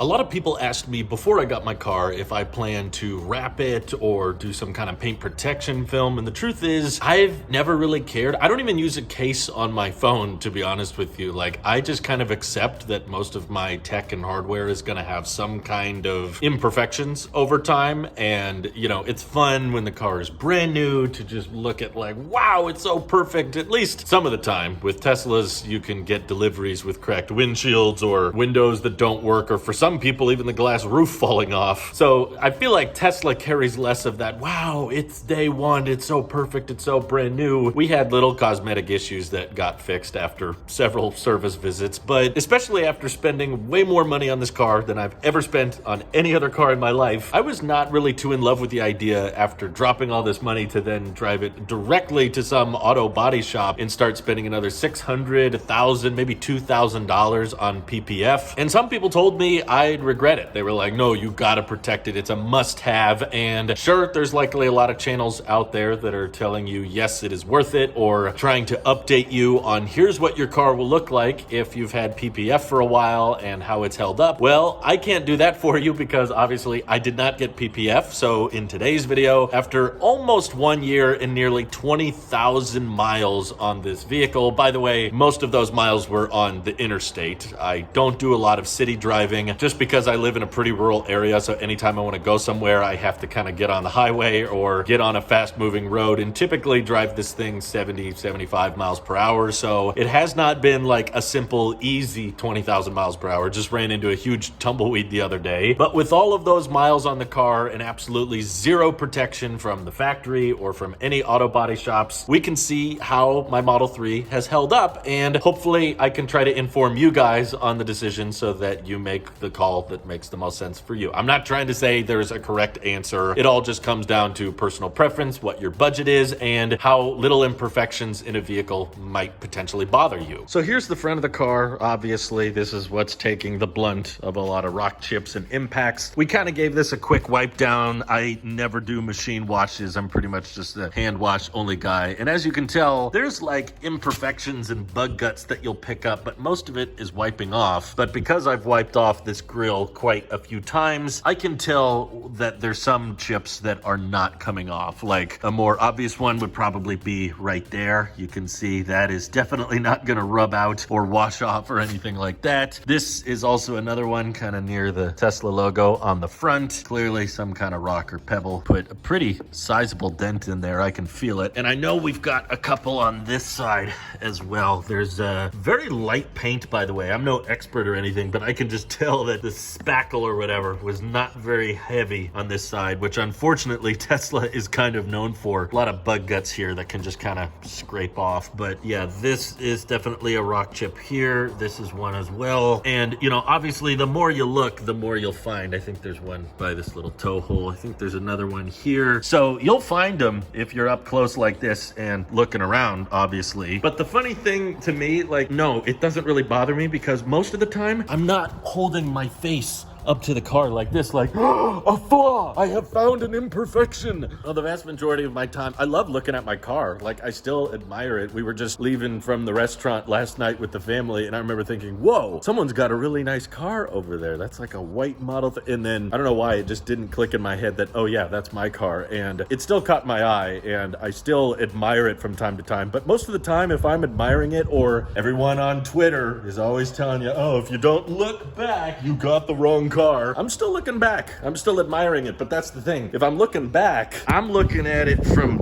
A lot of people asked me before I got my car if I plan to wrap it or do some kind of paint protection film, and the truth is I've never really cared. I don't even use a case on my phone, to be honest with you. Like, I just kind of accept that most of my tech and hardware is going to have some kind of imperfections over time, and it's fun when the car is brand new to just look at like, wow, it's so perfect. At least some of the time. With Teslas, you can get deliveries with cracked windshields or windows that don't work, or for some people, even the glass roof falling off. So I feel like Tesla carries less of that, wow, it's day one, it's so perfect, it's so brand new. We had little cosmetic issues that got fixed after several service visits, but especially after spending way more money on this car than I've ever spent on any other car in my life, I was not really too in love with the idea after dropping all this money to then drive it directly to some auto body shop and start spending another $600, $1,000, maybe $2,000 on PPF. And some people told me I'd regret it. They were like, no, you gotta protect it. It's a must-have. And sure, there's likely a lot of channels out there that are telling you, yes, it is worth it, or trying to update you on here's what your car will look like if you've had PPF for a while and how it's held up. Well, I can't do that for you because obviously I did not get PPF. So in today's video, after almost 1 year and nearly 20,000 miles on this vehicle, by the way, most of those miles were on the interstate. I don't do a lot of city driving just because I live in a pretty rural area. So anytime I want to go somewhere, I have to kind of get on the highway or get on a fast moving road and typically drive this thing 70, 75 miles per hour. So it has not been like a simple, easy 20,000 miles per hour. Just ran into a huge tumbleweed the other day. But with all of those miles on the car and absolutely zero protection from the factory or from any auto body shops, we can see how my Model 3 has held up. And hopefully I can try to inform you guys on the decision so that you make the call that makes the most sense for you. I'm not trying to say there's a correct answer. It all just comes down to personal preference, what your budget is, and how little imperfections in a vehicle might potentially bother you. So here's the front of the car. Obviously, this is what's taking the blunt of a lot of rock chips and impacts. We kind of gave this a quick wipe down. I never do machine washes. I'm pretty much just a hand wash only guy. And as you can tell, there's like imperfections and bug guts that you'll pick up, but most of it is wiping off. But because I've wiped off this grill quite a few times, I can tell that there's some chips that are not coming off. Like a more obvious one would probably be right there. You can see that is definitely not gonna rub out or wash off or anything like that. This is also another one kind of near the Tesla logo on the front. Clearly some kind of rock or pebble put a pretty sizable dent in there. I can feel it. And I know we've got a couple on this side as well. There's a very light paint, by the way. I'm no expert or anything, but I can just tell that the spackle or whatever was not very heavy on this side, which unfortunately Tesla is kind of known for. A lot of bug guts here that can just kind of scrape off. But yeah, this is definitely a rock chip here. This is one as well. And obviously the more you look, the more you'll find. I think there's one by this little toe hole. I think there's another one here. So you'll find them if you're up close like this and looking around, obviously. But the funny thing to me, like, no, it doesn't really bother me because most of the time I'm not holding my face up to the car like this, like, oh, a flaw, I have found an imperfection. Well, the vast majority of my time, I love looking at my car. Like, I still admire it. We were just leaving from the restaurant last night with the family, and I remember thinking, whoa, someone's got a really nice car over there. That's like a white model. And then, I don't know why, it just didn't click in my head that, oh yeah, that's my car. And it still caught my eye, and I still admire it from time to time. But most of the time, if I'm admiring it, or everyone on Twitter is always telling you, oh, if you don't look back, you got the wrong car. I'm still looking back. I'm still admiring it, but that's the thing. If I'm looking back, I'm looking at it from,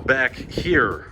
back here.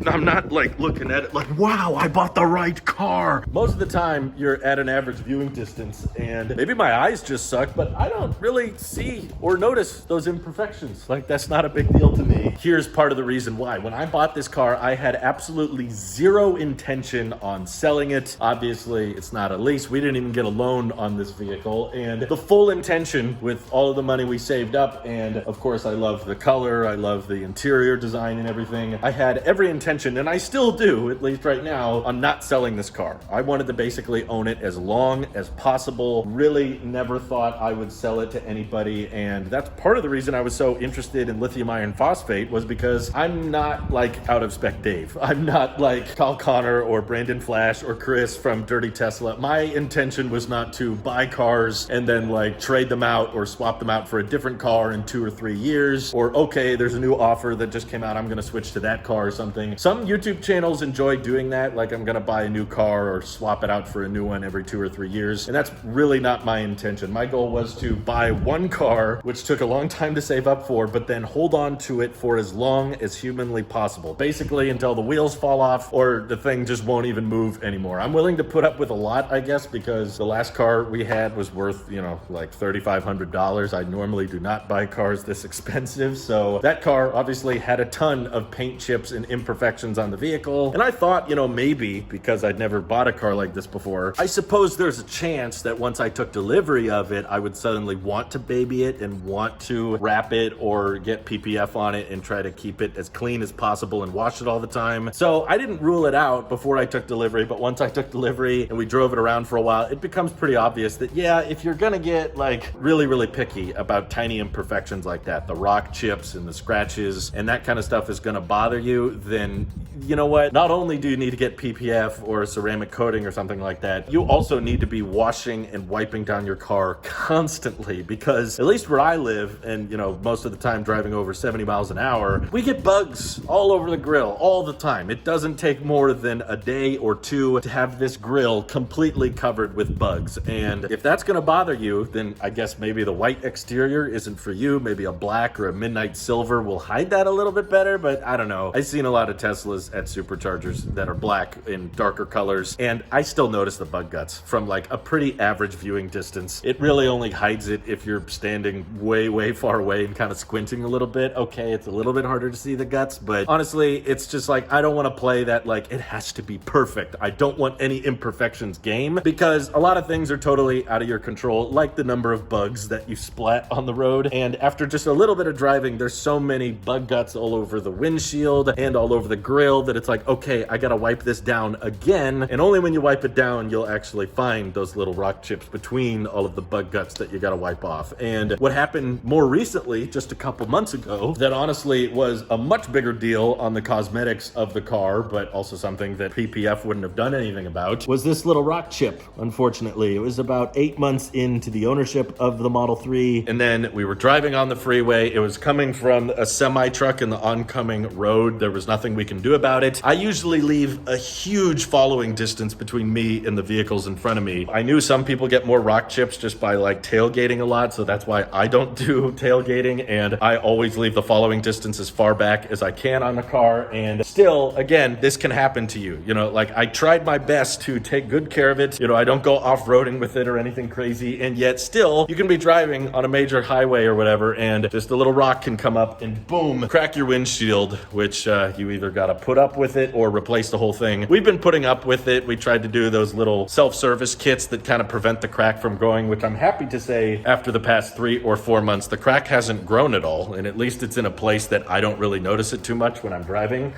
I'm not like looking at it like, wow, I bought the right car. Most of the time you're at an average viewing distance, and maybe my eyes just suck, but I don't really see or notice those imperfections. Like, that's not a big deal to me. Here's part of the reason why. When I bought this car, I had absolutely zero intention on selling it. Obviously, it's not a lease. We didn't even get a loan on this vehicle, and the full intention with all of the money we saved up, and of course I love the color, I love the interior design and everything. I had every intention, and I still do, at least right now, on not selling this car. I wanted to basically own it as long as possible. Really never thought I would sell it to anybody, and that's part of the reason I was so interested in lithium iron phosphate, was because I'm not like Out of Spec Dave. I'm not like Kyle Connor or Brandon Flash or Chris from Dirty Tesla. My intention was not to buy cars and then like trade them out or swap them out for a different car in 2 or 3 years, or okay, there's a new offer that just came out, I'm gonna switch to that car or something. Some YouTube channels enjoy doing that, like I'm gonna buy a new car or swap it out for a new one every 2 or 3 years, and that's really not my intention. My goal was to buy one car, which took a long time to save up for, but then hold on to it for as long as humanly possible. Basically until the wheels fall off or the thing just won't even move anymore. I'm willing to put up with a lot, I guess, because the last car we had was worth, you know, like $3,500. I normally do not buy cars this expensive, so that car obviously had a ton of paint chips and imperfections on the vehicle, and I thought, you know, maybe because I'd never bought a car like this before, I suppose there's a chance that once I took delivery of it, I would suddenly want to baby it and want to wrap it or get PPF on it and try to keep it as clean as possible and wash it all the time. So I didn't rule it out before I took delivery, but once I took delivery and we drove it around for a while, it becomes pretty obvious that, yeah, if you're gonna get like really picky about tiny imperfections like that, the rock chips and the scratches and that kind of stuff is gonna bother you, then you know what? Not only do you need to get PPF or a ceramic coating or something like that, you also need to be washing and wiping down your car constantly, because at least where I live, and you know, most of the time driving over 70 miles an hour, we get bugs all over the grill all the time. It doesn't take more than a day or two to have this grill completely covered with bugs. And if that's gonna bother you, then I guess maybe the white exterior isn't for you. Maybe a black or a midnight silver will hide that a little bit better, but I don't know. I've seen a lot of Teslas at superchargers that are black in darker colors, and I still notice the bug guts from like a pretty average viewing distance. It really only hides it if you're standing way far away and kind of squinting a little bit. Okay, it's a little bit harder to see the guts, but honestly, it's just like, I don't want to play that like it has to be perfect. I don't want any imperfections game, because a lot of things are totally out of your control, like the number of bugs that you splat on the road. And after just a little bit of driving, there's so many bug guts all over the windshield and all over the grill that it's like, okay, I gotta wipe this down again. And only when you wipe it down, you'll actually find those little rock chips between all of the bug guts that you gotta wipe off. And what happened more recently, just a couple months ago, that honestly was a much bigger deal on the cosmetics of the car, but also something that PPF wouldn't have done anything about, was this little rock chip. Unfortunately, it was about 8 months into the ownership of the Model 3, and then we were driving on the freeway. It was coming from a semi truck in the oncoming road. There was nothing we can do about it. I usually leave a huge following distance between me and the vehicles in front of me. I knew some people get more rock chips just by like tailgating a lot, so that's why I don't do tailgating, and I always leave the following distance as far back as I can on the car. And still, again, this can happen to you. You know, like I tried my best to take good care of it. You know, I don't go off-roading with it or anything crazy, and yet still, you can be driving on a major highway or whatever, and just a little rock can come up and boom, crack your windshield, which you either gotta put up with it or replace the whole thing. We've been putting up with it. We tried to do those little self-service kits that kind of prevent the crack from growing, which I'm happy to say after the past 3 or 4 months, the crack hasn't grown at all, and at least it's in a place that I don't really notice it too much when I'm driving.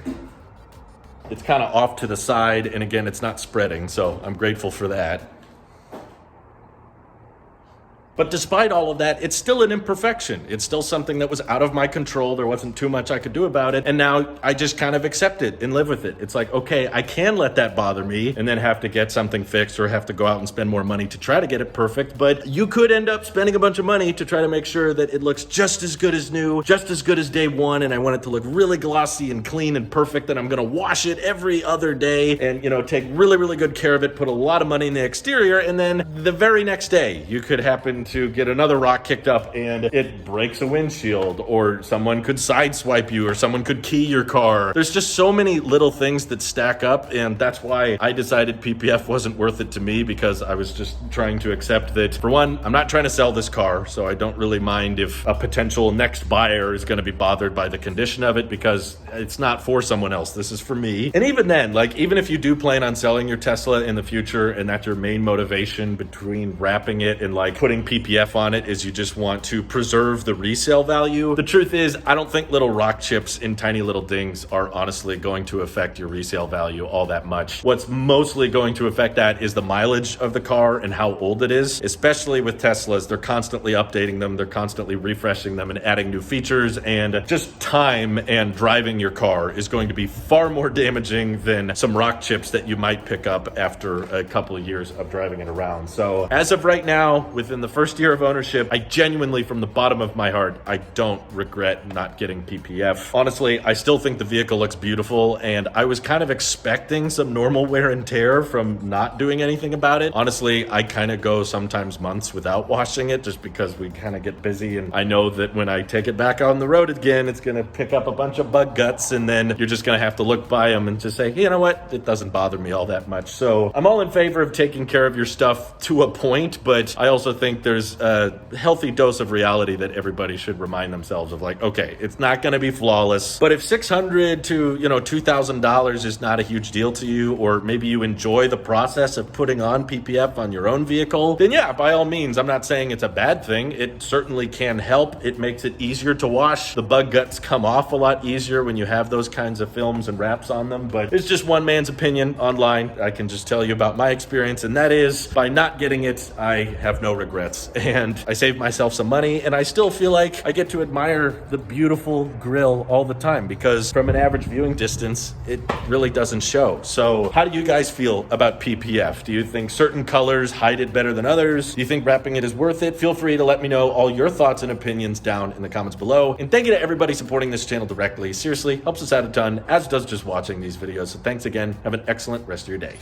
It's kind of off to the side, and again, it's not spreading, so I'm grateful for that. But despite all of that, it's still an imperfection. It's still something that was out of my control. There wasn't too much I could do about it. And now I just kind of accept it and live with it. It's like, okay, I can let that bother me and then have to get something fixed or have to go out and spend more money to try to get it perfect. But you could end up spending a bunch of money to try to make sure that it looks just as good as new, just as good as day one. And I want it to look really glossy and clean and perfect. And I'm going to wash it every other day and, you know, take really good care of it, put a lot of money in the exterior. And then the very next day, you could happen to get another rock kicked up and it breaks a windshield, or someone could sideswipe you, or someone could key your car. There's just so many little things that stack up, and that's why I decided PPF wasn't worth it to me, because I was just trying to accept that, for one, I'm not trying to sell this car, so I don't really mind if a potential next buyer is going to be bothered by the condition of it, because it's not for someone else. This is for me. And even then, like, even if you do plan on selling your Tesla in the future and that's your main motivation between wrapping it and like putting PPF PPF on it is you just want to preserve the resale value. The truth is, I don't think little rock chips in tiny little dings are honestly going to affect your resale value all that much. What's mostly going to affect that is the mileage of the car and how old it is. Especially with Teslas, they're constantly updating them, they're constantly refreshing them and adding new features, and just time and driving your car is going to be far more damaging than some rock chips that you might pick up after a couple of years of driving it around. So as of right now, within the first year of ownership, I genuinely, from the bottom of my heart, I don't regret not getting PPF. Honestly, I still think the vehicle looks beautiful, and I was kind of expecting some normal wear and tear from not doing anything about it. Honestly, I kind of go sometimes months without washing it just because we kind of get busy, and I know that when I take it back on the road again, it's going to pick up a bunch of bug guts, and then you're just going to have to look by them and just say, you know what, it doesn't bother me all that much. So I'm all in favor of taking care of your stuff to a point, but I also think there's a healthy dose of reality that everybody should remind themselves of, like, okay, it's not going to be flawless, but if $600 to $2,000 is not a huge deal to you, or maybe you enjoy the process of putting on PPF on your own vehicle, then yeah, by all means, I'm not saying it's a bad thing. It certainly can help. It makes it easier to wash. The bug guts come off a lot easier when you have those kinds of films and wraps on them, but it's just one man's opinion online. I can just tell you about my experience, and that is, by not getting it, I have no regrets, and I saved myself some money, and I still feel like I get to admire the beautiful grill all the time, because from an average viewing distance, it really doesn't show. So how do you guys feel about PPF? Do you think certain colors hide it better than others? Do you think wrapping it is worth it? Feel free to let me know all your thoughts and opinions down in the comments below. And thank you to everybody supporting this channel directly. Seriously, helps us out a ton, as does just watching these videos. So thanks again. Have an excellent rest of your day.